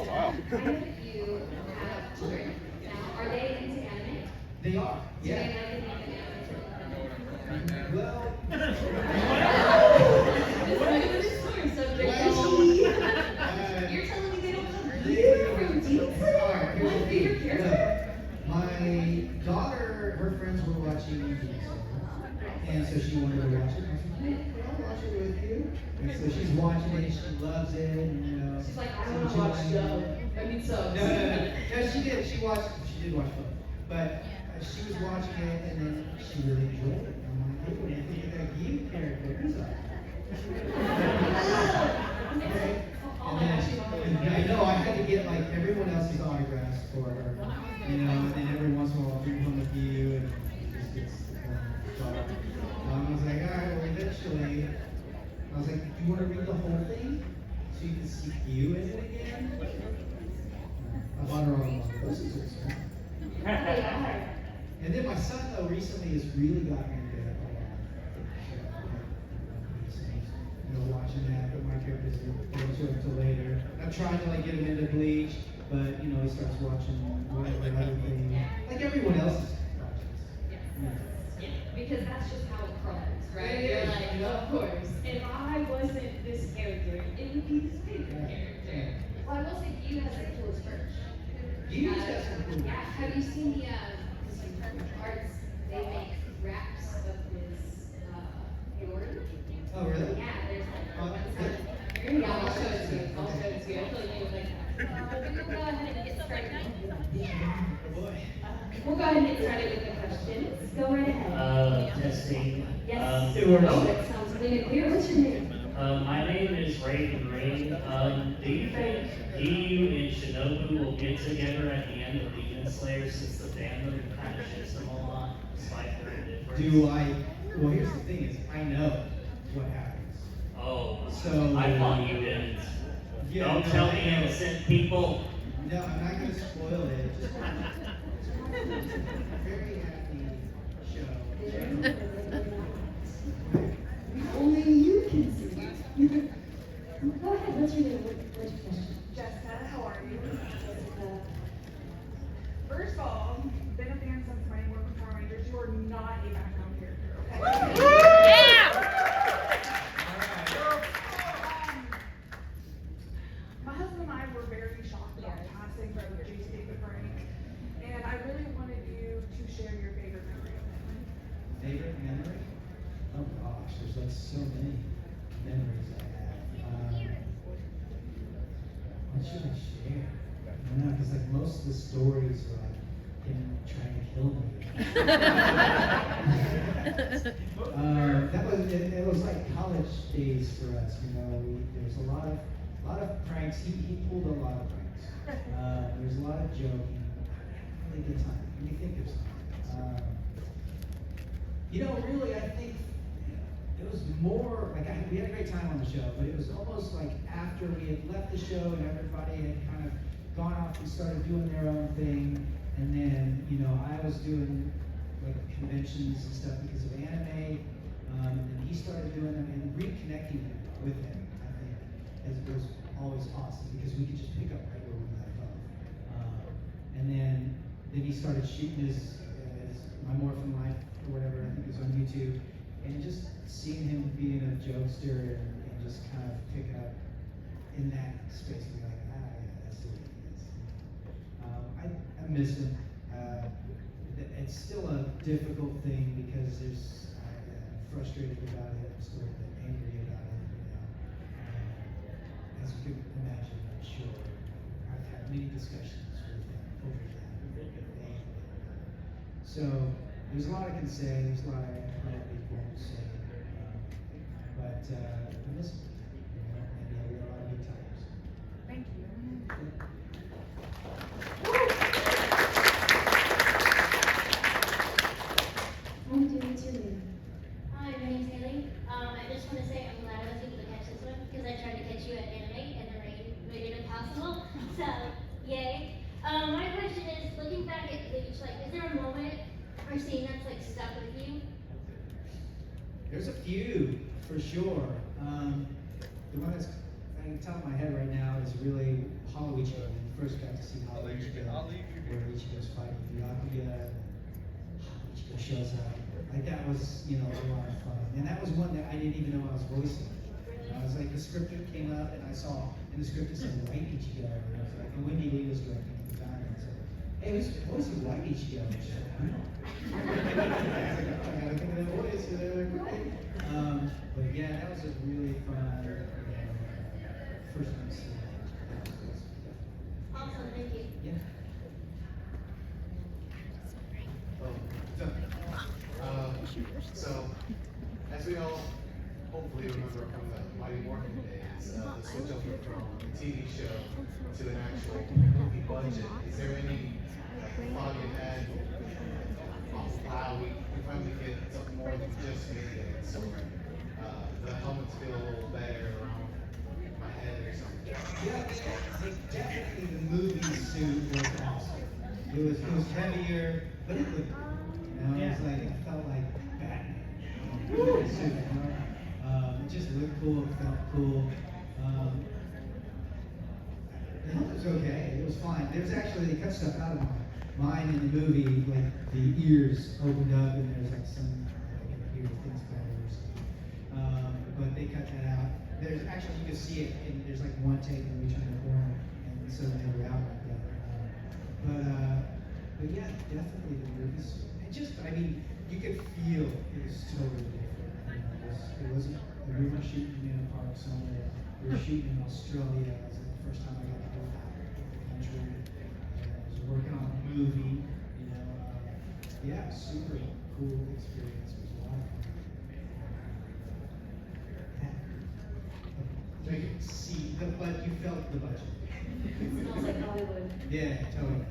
Oh, wow. I know that you have children. Now, are they into anime? They are, Do yeah. they like anything anime? Well, You're telling me they don't have you from Pizza? Alright, here's My the favorite thing. character? Look, my daughter, her friends were watching and so she wanted to watch it. I said, hey, can I watch it with you? And so she's watching it, she loves it, and She's like, I want to watch subs. No, she did. She did watch both. But she was watching it, and then she really enjoyed it. I'm like, hey, what do you think of that Gyu character? He's like, okay. And then, I know I had to get like everyone else's autographs for her, and then every once in a while I'll bring home with you, and it just gets dark. I was like, all right, well, eventually, I was like, do you want to read the whole thing so you can see you in it again? I bought her all the those are expensive. And then my son, though, recently has really gotten into watching that, but my characters don't show up until later. I'm trying to like get him into Bleach, but he starts watching whatever other thing, like everyone else's projects. Yeah. Because that's just how it rolls, right? Yeah, You're like, of course. If I wasn't this character, it would be this favorite character. Well, I will say Gyu has the coolest merch. Gyu's got some cool. Yeah. Have you seen the arts? They make wraps of his order. Oh, really? Yeah, there's like Oh, one good. side. Yeah, I'll show it to you. I'll show it to you. I feel like you would like that. We'll go ahead and get started. Oh, boy. We'll go ahead and get started with the questions. Go right ahead. Testing. Yes. It works. Oh, that sounds clean and clear. What's your name? My name is Raven Ring. Do you think Gyu and Shinobu will get together at the end of Demon Slayer since the fandom kind of shits them all on, despite their difference? Well, here's the thing is, I know what happens. Oh, So I thought you didn't. Yeah, Don't no, tell I me know. innocent people. No, I'm not going to spoil it. Just very happy show. Only you can see it. Go ahead. What's your name? What's your question? Jessica, how are you? First of all, been a fan since Mighty Morphin Power Rangers. You are not a background character, okay? My husband and I were very shocked about the passing of J.C. David Frank, and I really wanted you to share your favorite memory of him. Favorite memory? Oh gosh, there's like so many memories I have. What should I share? I don't know, because like most of the stories are like him trying to kill me. It was like college days for us. There was a lot of pranks. He pulled a lot of pranks. There was a lot of joking. Really good time. Let me think of something. Really, I think it was more like we had a great time on the show, but it was almost like after we had left the show and everybody had kind of gone off and started doing their own thing, and then I was doing like conventions and stuff because of anime, and then he started doing them and reconnecting with him. I think as it was always awesome because we could just pick up right where we left off, and then he started shooting his My Morphin Life or whatever, I think it was on YouTube, and just seeing him being a jokester and just kind of picking up in that space and be like, yeah, that's what it is. I miss him. It's still a difficult thing because I'm frustrated about it, I'm still a bit angry about it, as you can imagine, I'm sure. I've had many discussions with him over that. So there's a lot I can say, there's a lot I probably won't say, but I miss him, and we had a lot of good times. Thank you. What's your name? Hi, my name's Haley. I just want to say I'm glad I was able to catch this one because I tried to catch you at anime and the rain made it impossible. So, yay. My question is, looking back at Bleach, is there a moment or scene that's stuck with you? There's a few, for sure. The one that's at the top of my head right now is really Hollow Ichigo. When you first got to see Hollow Ichigo, where Ichigo's fighting Byakuya, Ichigo shows up. Like that was, a lot of fun. And that was one that I didn't even know I was voicing. I was like, the script came up and I saw in the script it said White Ichigo. And I was like, and Wendy Lee was directing at the time. And I said, hey, who's voicing White Ichigo? And she's like, I don't know. I was like, oh, I gotta think of that voice. And they're like, great. But yeah, that was a really fun first time to see that. Awesome, thank you. Yeah. So, as we all hopefully remember from the Mighty Morphin days, the switch over from a TV show to an actual movie budget, is there any thought you had, wow, we finally get something more than just media, so the helmets feel a little better around my head or something? Yeah, definitely the movie suit was awesome. It was heavier, but it looked cool. It was like, I felt like Batman. Movie suit, it just looked cool, it felt cool. The helmet was okay, it was fine. There was actually, they cut stuff out of mine in the movie, like the ears opened up and there's like some ear things better or something. But they cut that out. There's actually, you can see it, and there's like one take in which in the corner, and so they were out like that. But yeah, definitely the movies. And just, I mean, you could feel it was totally different. It wasn't, we weren't shooting in a park somewhere. We were shooting in Australia. It was like the first time I got to go out of the country. I was working on a movie, yeah, super cool experience. It was a lot of fun. Thank you. See, but you felt the budget. Smells like Hollywood. Yeah, totally.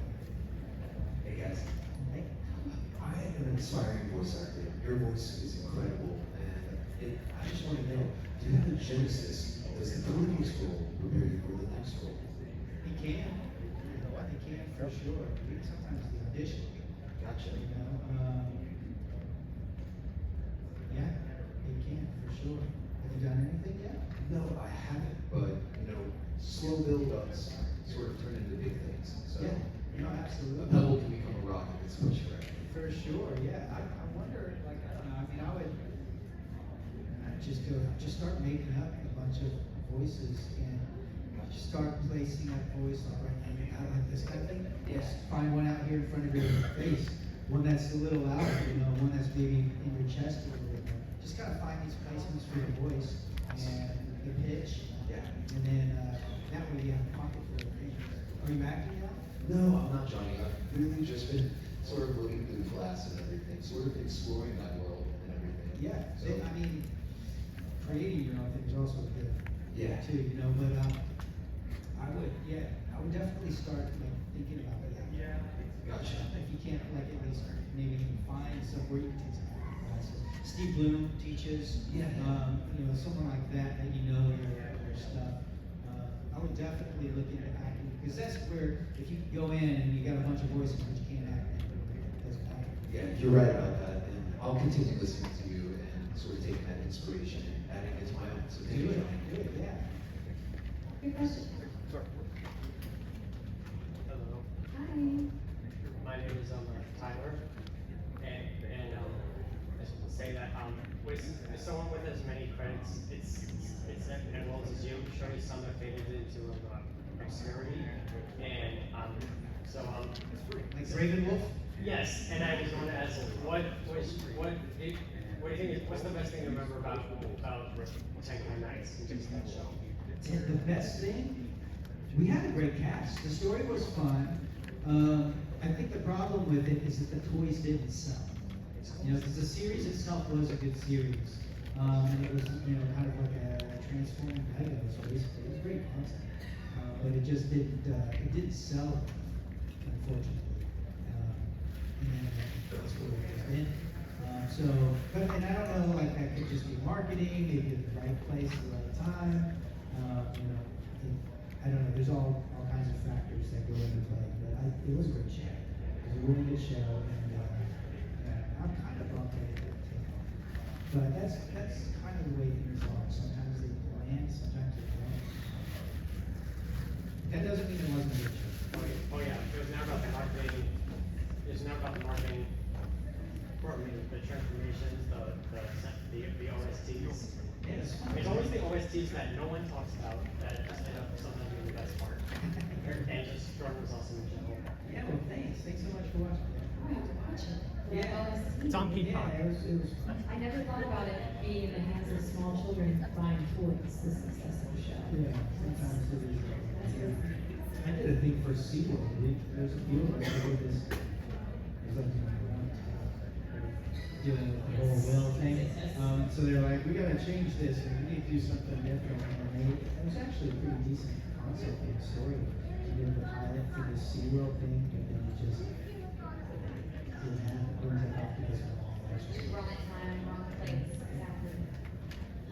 Hey guys, Right? I am an aspiring voice actor. Your voice is incredible, and I just want to know, do you have a genesis? Does the previous role prepare you for the next role? He can. He can for sure. Even sometimes the audition. Gotcha. Yeah, he can for sure. Have you done anything yet? No, I haven't, but slow build-ups sort of turn into big things. So Yeah, a absolutely. pebble can become a rock if it's pushed right. For sure, yeah. I wonder, like, I don't know. I mean, I would just start making up a bunch of voices and just start placing that voice like right now. I like this kind of thing. Yes. Find one out here in front of your face. One that's a little out, one that's maybe in your chest a little bit more. Just gotta find these placements for your voice and the pitch. Yeah. And then that way you have a pocket full of things. Are you acting now? No, I'm not Johnny. I've really just been sort of looking through class and everything, sort of exploring that world and everything. Yeah. So, I mean, creating your own thing is also good. Yeah. Too, but I would definitely start like thinking about it. Yeah. Gotcha. If you can't, like, at least maybe even find somewhere you can take some acting classes. Steve Bloom teaches. Yeah. Someone like that their stuff. I would definitely look into acting because that's where if you go in and you got a bunch of voices but you can't act, it doesn't matter. Yeah, you're right about that, and I'll continue listening to you and sort of taking that inspiration and adding it to my own. So thank you, Johnny. Do it, yeah. Good question. Hello, Hi. my name is Tyler, and I just want to say that with someone with as many credits, it's as well as you, showing some that faded into obscurity, and Like Ravenwolf. yes, and I just want to ask, what do you think is what's the best thing to remember about Tenkai Nights and just that show? And the best thing, we had a great cast. The story was fun. I think the problem with it is that the toys didn't sell. Because the series itself was a good series. And it was, kind of like a transforming Legos, basically. It was great concept. But it just didn't sell, unfortunately. And that's what it has been. And I don't know, like that could just be marketing, maybe at the right place at the right time. I don't know, there's all kinds of factors that go into play, but it was a great show. It was a really good show, and I'm kind of bummed that it didn't take off. But that's kind of the way things are. Sometimes they land, sometimes they don't. That doesn't mean it wasn't a good show. Oh yeah, it was never about the marketing, or the transformations, the OSTs. Yes. It's always the OSTs that no one talks about that just end up sometimes being the best part. And just Jordan was awesome in general. Yeah, well, thanks. Thanks so much for watching. I have to watch it. Yeah. It's on Peacock. Yeah, it was fun. I never thought about it being in the hands of small children buying toys, the success of the show. Yeah, sometimes it is. That's good. I did a thing for SeaWorld. There's a field where I did this. It was like, doing the whole whale thing. So they're like, we gotta change this and we need to do something different. And it was actually a pretty decent concept and story. We did the pilot for this SeaWorld thing, but then it just didn't happen. It went off because of all that. Wrong time, wrong place, exactly.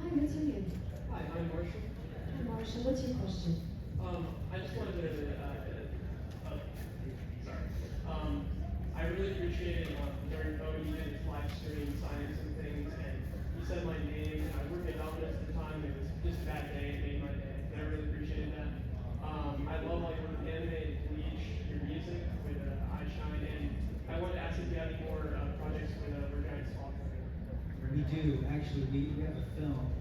Hi, what's your name? Hi, I'm Marshall. Hi, Marsha, what's your question? I just wanted to, I really appreciated during COVID you did live stream science and things, and you said my name, and I worked at Domino's at the time, it was just that day, it made my day, and I really appreciated that. I love how you work with anime and Bleach, your music with iShine, and I wanted to ask if you have any more projects with Giant Swap. We do, actually, we have a film.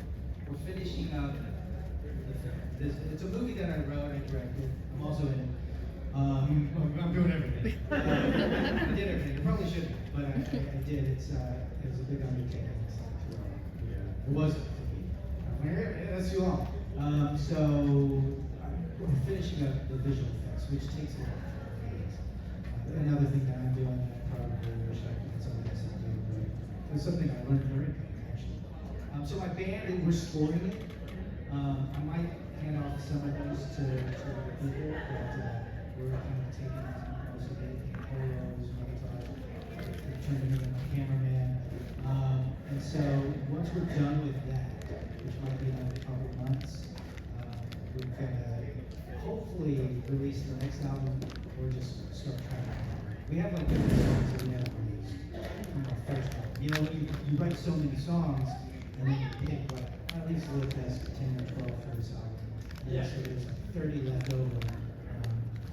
We're finishing up the film. It's a movie that I wrote and directed. I'm also in it. I'm doing everything. I did everything. I probably shouldn't, but I did. It's a big undertaking. It wasn't. That's too long. We're finishing up the visual effects, which takes a lot of days. Another thing that I'm doing that I probably wish I could something else to do, but it's something I learned during COVID, actually. So my band, we're scoring it. I might hand off some of those to people, but we're kind of taking most of it, polos, turning into a cameraman. And so once we're done with that, which might be another couple months, we're gonna hopefully release the next album or just start trying to. We have like different songs that we haven't released from our first album. You know, you write so many songs and then you pick like at least a little best 10 or 12 for this album. And Yeah. so there's like 30 left over.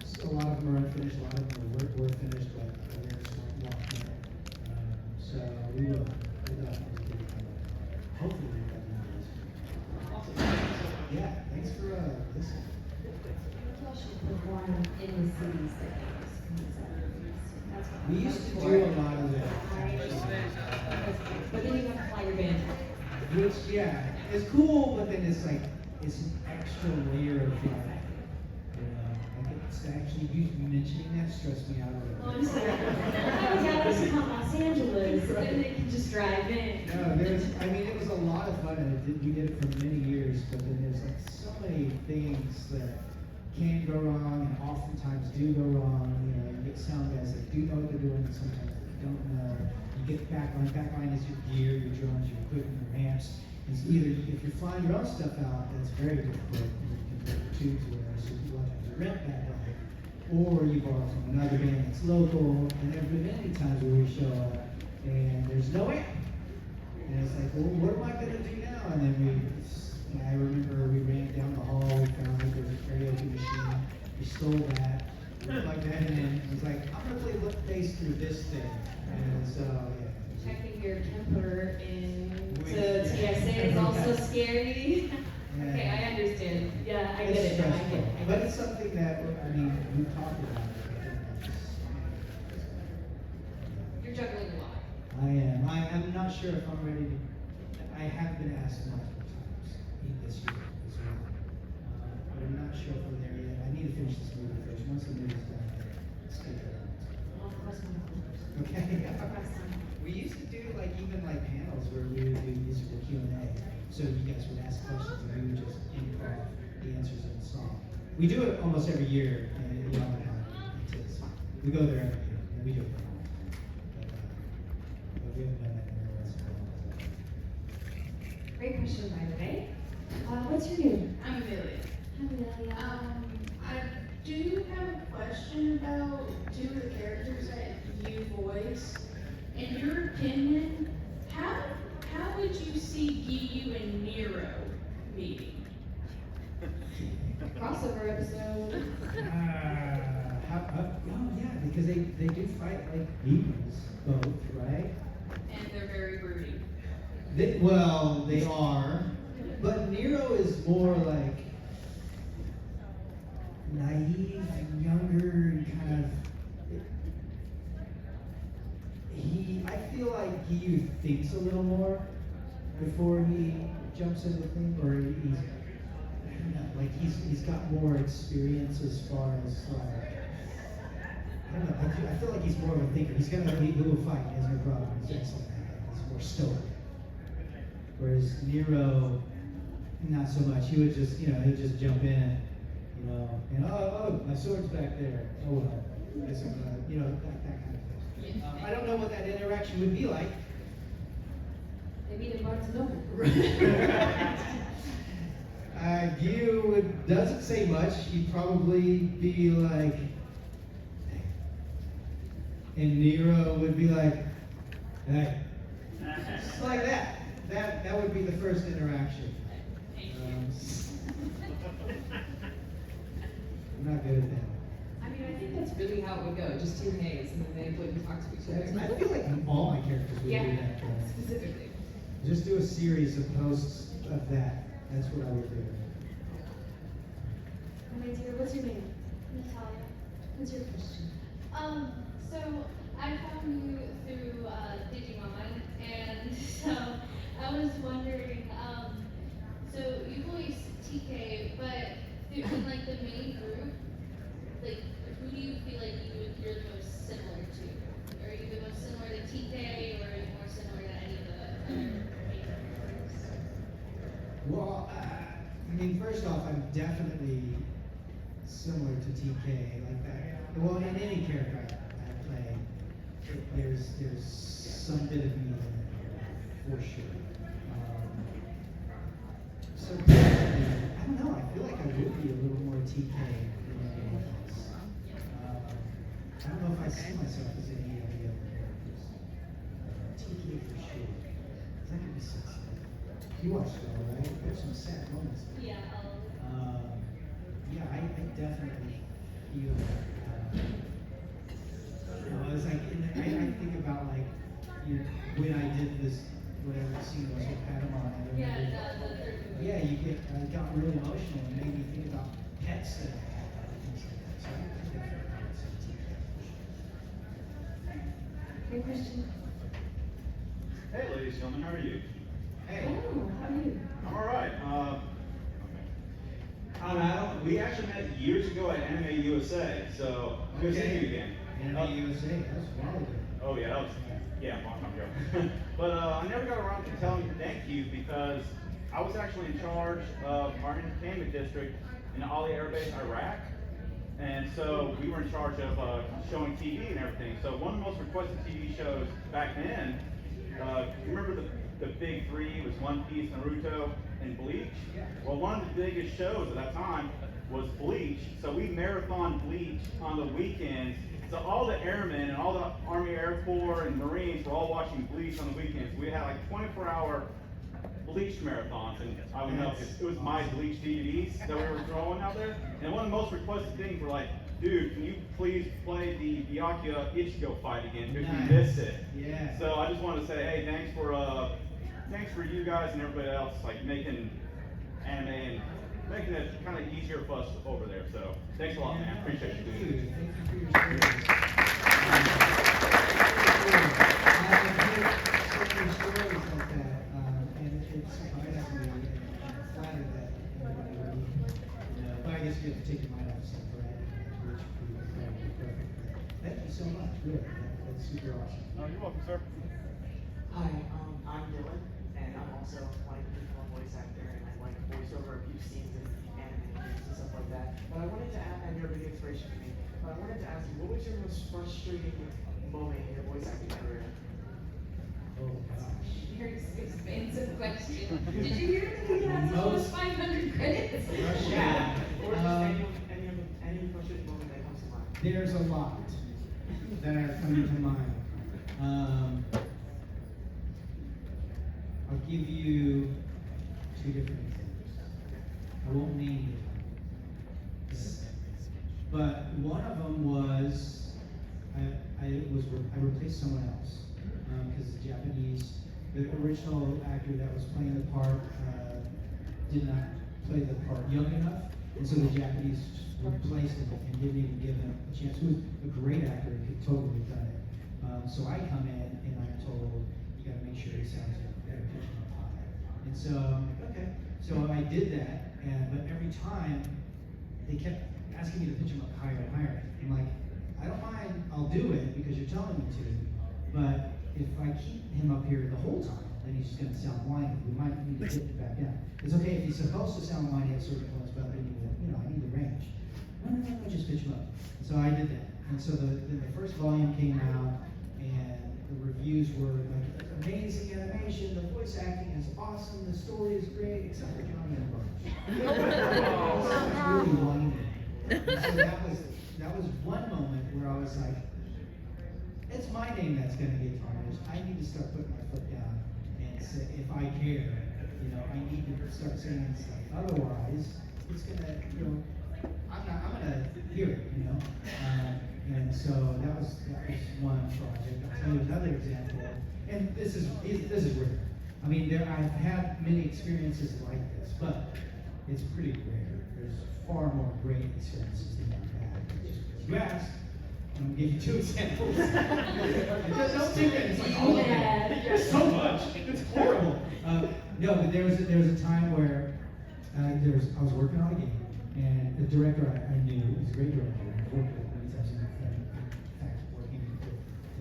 So a lot of them are unfinished, a lot of them were finished, but the lyrics weren't locked in. So we will definitely do that. Hopefully we've got numbers. Awesome, thank you so much. Yeah, thanks for listening. What else should perform in the cities that that's what We used to do a lot of that. But then you have to fly your band. Which, yeah, it's cool, but then it's like, it's an extra layer of like, like it's actually, you mentioning that stressed me out a little Well, bit. I'm sorry. I was out of Los Angeles, then they can just drive in. No, it was a lot of fun, and we did it for many years, but then there's like so many things that can go wrong, and oftentimes do go wrong. You know, you get sound guys that do know what they're doing, and sometimes they don't know. You get backline. Backline is your gear, your drums, your equipment, your amps. It's either, if you're flying your own stuff out, that's very difficult. You can get tubes or whatever, so you want to rent backline. Or you borrow from another band that's local, and there have been many times where we show up, and there's no amp. And it's like, well, what am I gonna do now? And then I remember we ran down the hall, we found that there was a karaoke machine, we stole that, we plugged that in, it was like, I'm gonna play what bass through this thing. And so, yeah. Checking your temper into Yeah. TSA is also scary. Yeah. Okay, I understand. Yeah, I It's get it now. I stressful, get it. but it's something that, we've talked about it. You're juggling a lot. I am. I'm not sure if I'm ready to. I have been asked multiple times this year as well, but I'm not sure if we're there yet. I need to finish this movie first. Once the movie's done, let's get there. I'll cross my fingers. Okay. I'll cross them. We used to do even panels where we would do musical Q&A. So you guys would ask questions and we would just improv the answers in the song. We do it almost every year, and you know how it is. We go there every year, and we do it. But we haven't done that in a while. Great question, by the way. What's your name? I'm Amelia. Hi, Amelia. I do have a question about two of the characters that you voice. In your opinion, how would you see Giyu and Nero meeting? crossover episode. Oh yeah, because they do fight like demons, both, right? And they're very broody. Well, they are, but Nero is more like naive and younger and kind of. I feel like he thinks a little more before he jumps into things, or he's, I don't know, like he's got more experience as far as like. I don't know. I feel like he's more of a thinker. He will fight. He has no problem. He's excellent at it. He's more stoic. Whereas Nero, not so much. He would just, he'd just jump in, and oh, my sword's back there. Oh well, guess I'm gonna, that kind of thing. I don't know what that interaction would be like. They meet in Barnes and Noble. Gio doesn't say much. He'd probably be like. And Nero would be like, hey. Just like that. That would be the first interaction. I'm not good at that. I mean, I think that's really how it would go. Just two Hays, and then they wouldn't talk to each other. I feel like all my characters would do that. Specifically. Just do a series of posts of that. That's what I would do. Okay, Tara, what's your name? Natalia. What's your question? So I found you through Digimon, and so I was wondering, so you voice TK, but in like the main group, like who do you feel like you're the most similar to? Are you the most similar to TK, or are you more similar to any of the other main characters? Well, I mean, first off, I'm definitely similar to TK, like that. Well, in any character I play, there's some bit of me in it, for sure. So definitely, I don't know, I feel like I would be a little more TK than anyone else. I don't know if I see myself as any of the other characters. TK for sure. That could be sexy. You watched it all, right? There's some sad moments. Yeah, Yeah, I definitely feel it's like, I think about like, when I did this, whatever scene was with Panama. Yeah, I got really emotional and made me think about pets that I had and things like that. So I definitely would say TK. Hey, Christian. Hey, ladies and gentlemen, how are you? Hey. Oh, how are you? I'm all right. I'm Adam. We actually met years ago at Anime USA, so good seeing you again. Anime USA, that's wild. Oh yeah, that was long time ago. But I never got around to telling you thank you because I was actually in charge of our entertainment district in Ali Air Base, Iraq. And so we were in charge of showing TV and everything. So one of the most requested TV shows back then, you remember the big three was One Piece, Naruto, and Bleach? Well, one of the biggest shows at that time was Bleach. So we marathon Bleach on the weekends. So all the airmen and all the Army Air Corps and Marines were all watching Bleach on the weekends. We had like 24-hour Bleach marathons, and I would know because it was my Bleach DVDs that we were throwing out there. And one of the most requested things were like, dude, can you please play the Byakuya Ichigo fight again because we missed it. Yeah. So I just wanted to say, hey, thanks for you guys and everybody else like making anime and making it kind of easier for us over there. So thanks a lot, man. Appreciate you, dude. Thank you for your service. Stories like that, and it surprises me and flattered that everybody would, but I guess you have to take your mind off stuff, right? Which would be perfect. Thank you so much, really. That's super awesome. Oh, you're welcome, sir. Hi, I'm Dylan, and I'm also like a voice actor, and I like voice over a few scenes in anime games and stuff like that. But I wanted to ask, and you're a big inspiration to me. But I wanted to ask you, what was your most frustrating moment in your voice acting career? Oh gosh. Very expansive question. Did you hear that he has almost 500 credits? Yeah. Or just any frustrating moment that comes to mind. There's a lot that are coming to mind. I'll give you two different examples. I won't name them. I replaced someone else because the original actor that was playing the part did not play the part young enough, and so the Japanese replaced him and didn't even give him a chance. He was a great actor and could totally have done it. So I come in and I'm told, you got to make sure he sounds like better pitch him up high. And so I'm like, okay. So I did that, but every time they kept asking me to pitch him up higher and higher. I'm like, I don't mind, I'll do it because you're telling me to, but if I keep him up here the whole time, then he's just going to sound whiny. We might need to get it back down. It's okay if he's supposed to sound whiny at certain points, but I need the range. No, just pitch him up. So I did that. And so then the first volume came out, and the reviews were like, amazing animation, the voice acting is awesome, the story is great, except for Johnny and Bosch. Really whiny. And so that was one moment where I was like, it's my name that's going to get tarnished. I need to start putting my foot down and say, if I care, I need to start saying stuff. Otherwise, it's going to, I'm going to hear it, and so that was one project. I'll tell you another example, and this is rare. I mean, I've had many experiences like this, but it's pretty rare. There's far more great experiences than I've had. Just because you asked, I'm going to give you 2 examples. Don't think that it's like, oh, there's so much. It's horrible. No, but there was a time where I was working on a game, and the director I knew was a great director. I've worked with many times, in fact, working with him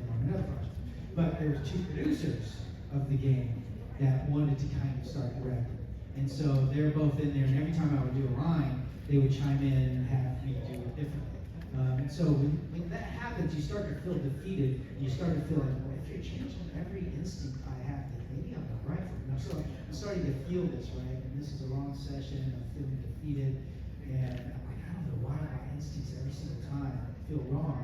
on another project. But there were 2 producers of the game that wanted to kind of start directing. And so they're both in there, and every time I would do a line, they would chime in and have me do it differently. And so when that happens, you start to feel defeated, and you start to feel like, well, if you're changing every instinct I have, then maybe I'm not right for it. So I'm starting to feel this, right? And this is a long session, and I'm feeling defeated, and I'm like, I don't know why my instincts every single time feel wrong.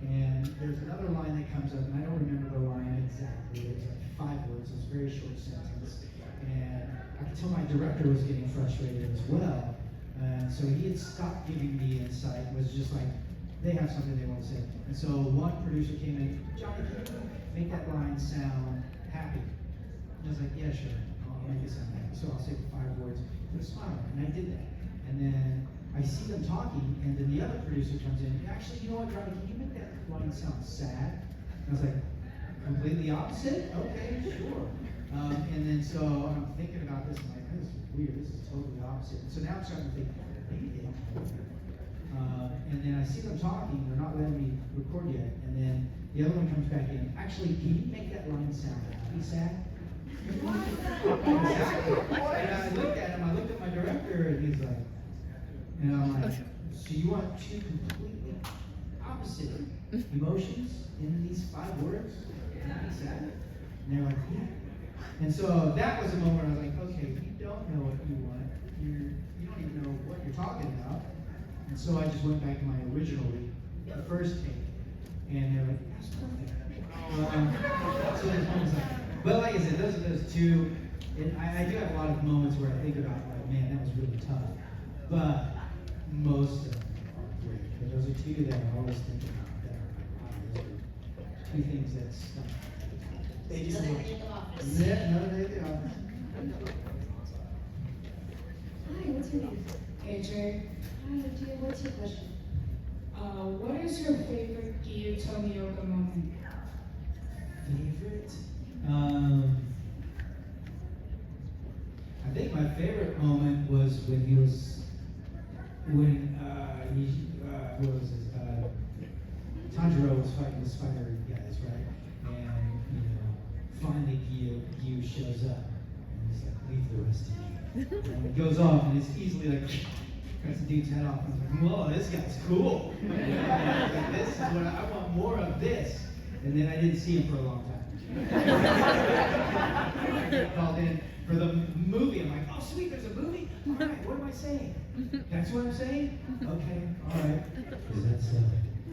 And there's another line that comes up, and I don't remember the line exactly. It's like 5 words, it's a very short sentence. And I could tell my director was getting frustrated as well. And so he had stopped giving me insight, was just like, they have something they want to say. And so one producer came in, Johnny, can you make that line sound happy? And I was like, yeah, sure, I'll make it sound happy. So I'll say 5 words, put a smile, and I did that. And then I see them talking, and then the other producer comes in, actually, you know what, Johnny, can you make that line sound sad? And I was like, completely opposite? Okay, sure. And then so I'm thinking about this, and I'm like, this is weird, this is totally opposite. And so now I'm starting to think, maybe they don't know. And then I see them talking, they're not letting me record yet, and then the other one comes back in, actually, can you make that line sound happy sad? Exactly. And I looked at him, I looked at my director, and he's like, and I'm like, so you want 2 completely opposite emotions in these 5 words? Happy, sad? And they're like, yeah. And so that was a moment where I was like, okay, you don't know what you want. You don't even know what you're talking about. And so I just went back to my original read, the first take, and they're like, that's perfect. So this one was like, but like I said, those are those 2. And I do have a lot of moments where I think about, like, man, that was really tough. But most of them are great. But those are 2 that I always think about that are like, wow, those are 2 things that stuck. Thank you so much. Yeah, no, they do. Hi, what's your name? AJ. Hi, dear, what's your question? What is your favorite Gyuto yoga moment? Favorite? I think my favorite moment was when he was, what was his, Tanjiro was fighting the spider guys, right? And, finally Gyu shows up, and he's like, leave the rest of you. And it goes off, and it's easily like, cuts the dude's head off, and I'm like, whoa, this guy's cool. Like, this is what I want more of this. And then I didn't see him for a long time. I got called in for the movie. I'm like, oh sweet, there's a movie? All right, what am I saying? That's what I'm saying? Okay, all right.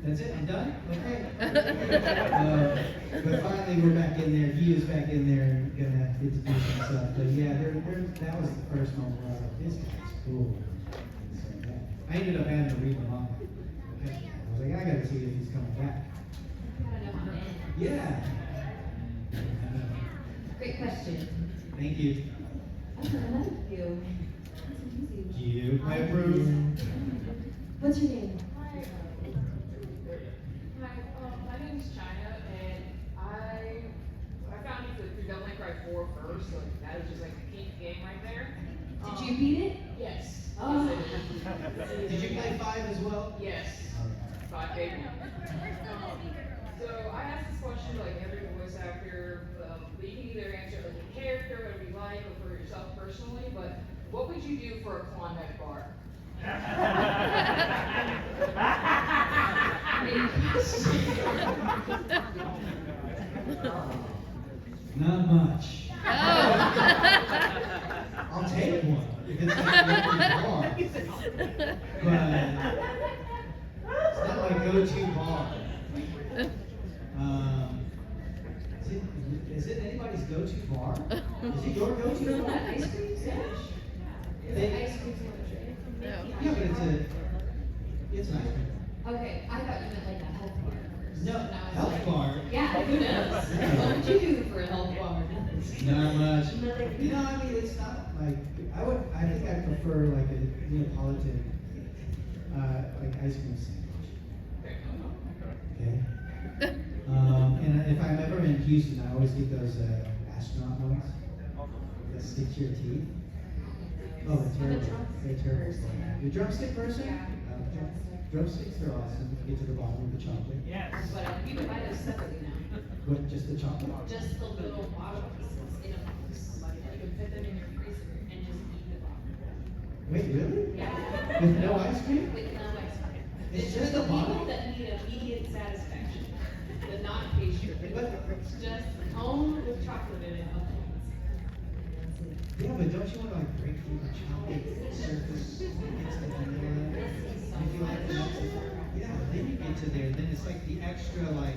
That's it, I'm done? Okay. But finally we're back in there, he is back in there and gonna get to do some stuff. But yeah, that was the first moment where I was like, this guy's cool. So, yeah. I ended up having to read the manga. Okay. I was like, I gotta see if he's coming back. I don't know how to end. Yeah. Great question. Thank you. I love you. You. I approve. What's your name? Hi, my name is China, and I found the Devil May Cry 4 first, so that was just like the peak game right there. Did you beat it? Yes. Oh. Yes, I did. Did you play 5 as well? Yes. 5 baby. So I asked this question to like every voice actor, but you can either answer it like a character, whatever you like, or for yourself personally, but what would you do for a Klondike bar? Not much. I'll take one if it's like a bar. But it's not my go-to bar. Is it anybody's go-to bar? Is it your go-to bar? Ice cream sandwich? They- Ice cream sandwich, right? Yeah, but it's an ice cream. Okay, I thought you meant like a health bar. No, And I was health like, bar. Yeah, who knows? What would you do for a health bar? Not much. You know, I mean, it's not like I think I prefer like a Neapolitan, like ice cream sandwich. Okay. And if I'm ever in Houston, I always get those astronaut ones that stick to your teeth. Oh, they're terrible. They're terrible. You're a drumstick person? Yeah. Drumsticks are awesome. Get to the bottom of the chocolate. Yes. But you can buy those separately now. What? Just the chocolate? Just the little bottle pieces in a box. You can put them in your freezer and just eat the bottom. Wait, really? Yeah. With no ice cream? With no ice cream. It's just for a the bottle? people that need immediate satisfaction, but not pastry. It's just cone with chocolate in it. Yeah, but don't you want to like break through the chocolate surface against the vanilla? If you like that, yeah, then you get to there. Then it's like the extra like